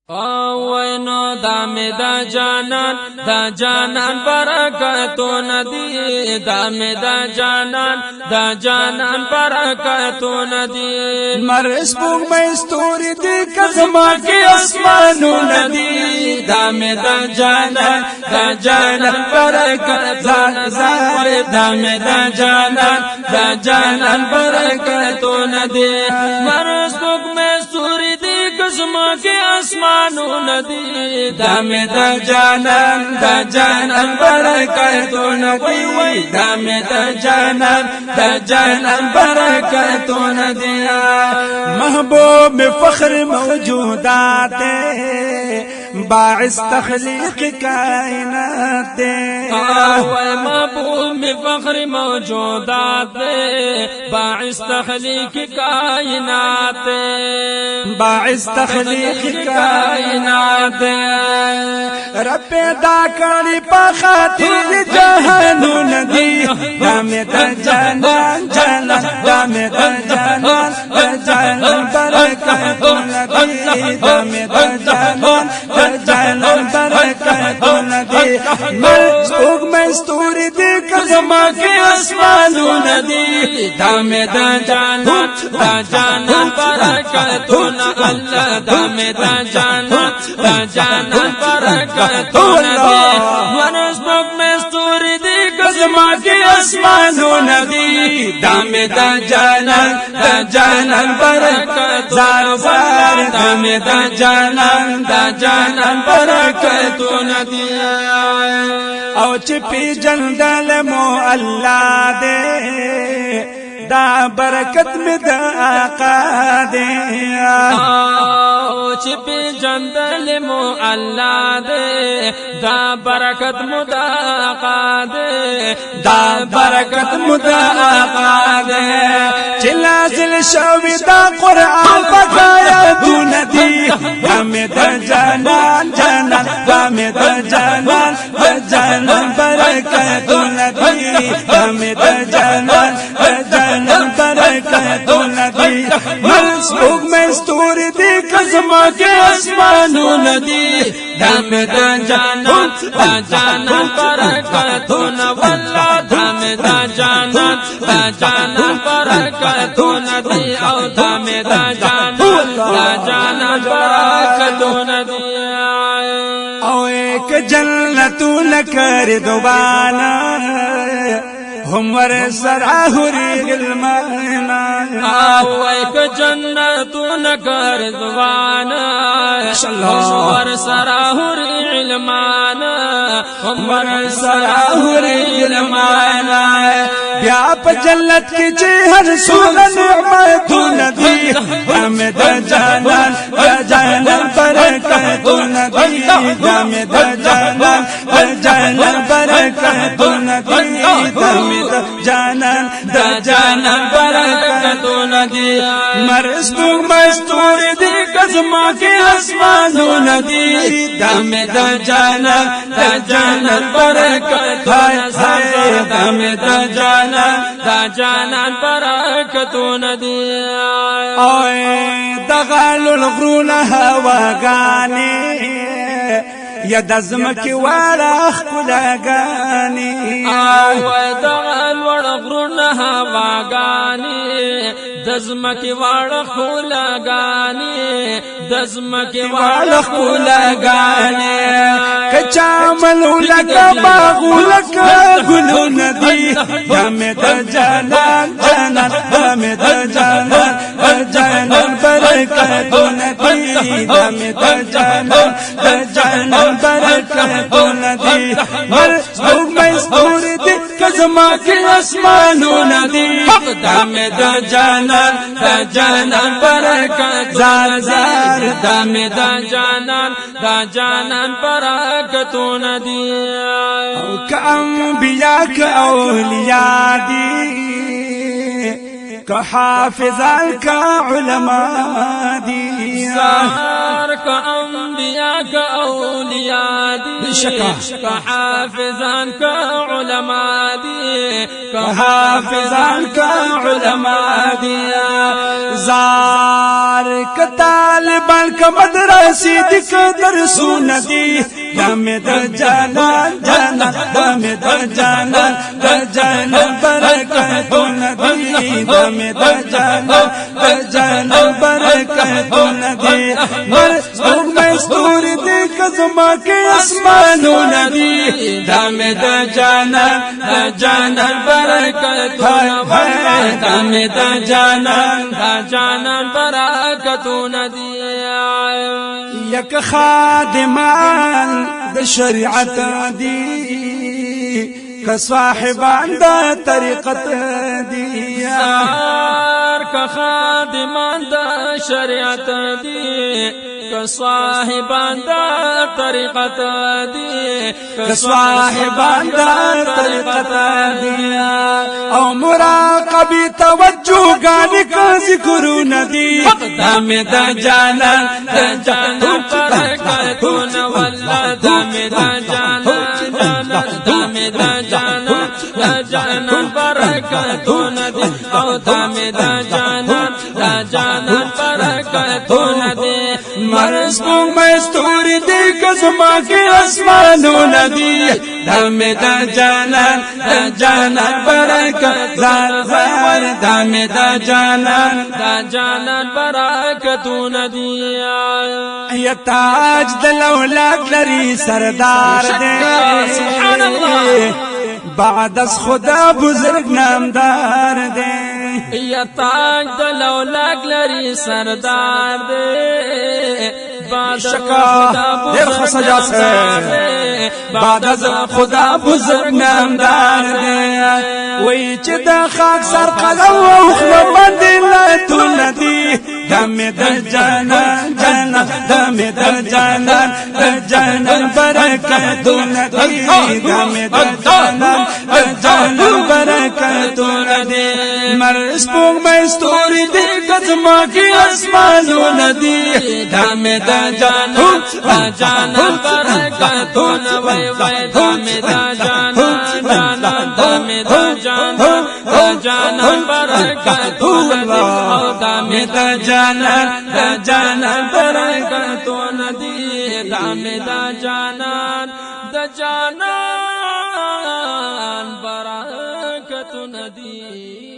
وینو دامه دا جانان برکتو ندی دامه دا جانان برکتو ندی مرس بوگ میں ستوری دی کزما کے اسمانو ندی دامه دا جانان برکتو ندی دامه دا جانان برکتو ندی مرس بوگ میں ستوری دی کزما کے اسمانو ندی دامه دا جانان برکتو ندی دامه دا جانان برکتو ندی محبوب فخر موجودات باعث تخلیق کائنات محبوب فخر موجودات باعث تخلیق کائنات باعث تخلیق کائنات رب پیدا کری پا خاطر جہانو ندی دامے دا جانان دامے دا جانان برکتو ندی دامے دا جانان برکتو ندی مرسوگ میں ستوری دی کزما کے اسمانو ندی دامے دا جانان برکتو اللہ دامے دا جانان برکتو ندی مرسوگ میں ستوری دی کزما کے اسمانو ندی دامے دا جانان برکتو زار دامے دا جانان برکتو ندی او چپی جندل مو اللہ دے دا برکت میں دا آقا دے چپی جندل مو اللہ دے دا برکت مدا آقا دے دا برکت مدا آقا دے چلازل شوی دا قرآن بقایا تو ندی ہمیں دا جانان ہمیں دا جانان برکت ندی ہمیں دا جانان برکت ندی مرسوگ میں ستوری دی کزما کے اسمانو ندی دامے دا جانان برکتو نوالا دامے دا جانان برکتو ندی او دامے دا جانان برکتو ندی او ایک جنتو لکر دوبانا ہمور سراہوری غلمانا او ایک جنتو نکر دوانا ہمور سراہوری علمانا ہمور سراہوری علمانا بیا پا جنت کی چہر سول نعمتو ندی ہمیں دا جانان برکتو ندی ہمیں دا جانان برکتو ندی جانان برکتو ندی مستور دی کزما کے اسمانو ندی دامے دا جانان برکتو دامے دا جانان برکتو ندی اوے دغال الغرون هواگانی یا دزمکی وارخ کلاگانی اوے دغال الغرون هواگانی دزمکی وارخ کلاگانی دزمکی وارخ کلاگانی کچاملو لکا باغو لکا گلو ندی ہمیں دا جانان ہمیں دا جانان برکتو ندی ہمیں دا جانان برکتو ندی مرسوگ میں ستوری دی کزما کے اسمانو ندی دامے دا جانان برکتو زار دامے دا جانان برکتو ندی کا انبیاء کا اولیاء دی کا حافظان کا علماء دی سار کا انبیاء کا اولیاء دی شکا حافظان کا علماء دی حافظان کا علماء دی زار کا طالبان کا مدرسی دی کا درسون دی دم دا جانان جانان دم دا جانان دا جانان برکتون دی دم دا جانان دا جانان برکتون دی مستور دی کزما کے اسمانون دی دم دا جانان برکتون دم دا جانان برکتون دی یک خادمان د شریعت دی که صاحبان دا طریقت دی که خادمان دا شریعت دی که صاحبان دا طریقت دی که صاحبان دا طریقت دی او مراقبی توجه گانی کا ذکرون دی دم دا جانان برکتون والله دم دا جانان برکتون دی او دم دا جانان برکتون دی مرز کو مستور دی کزما کے اسمانون دی دم دا جانان برکت زار دم دا جانان برکتون دی یا تاج دل اولاد لری سردار دے سبحان اللہ بعد از خدا بزرگ نامدار دے یا تاج دل اولاد لری سردار دے دیر خسجا سے بعد از خدا بزرگ نامدار دے وی چی دا خاک سر قدم و اخلا بندی لاتو ندی دم دا جانان دم دا جانان برکتو ندی دم دا جانان برکتو ندی مرس پوگ مستوری دی کزما کی اسمانو ندی دم دا جانان برکتون وی دم دا جانان برکتون دی او دم دا جانان برکتون دی دم دا جانان برکتون دی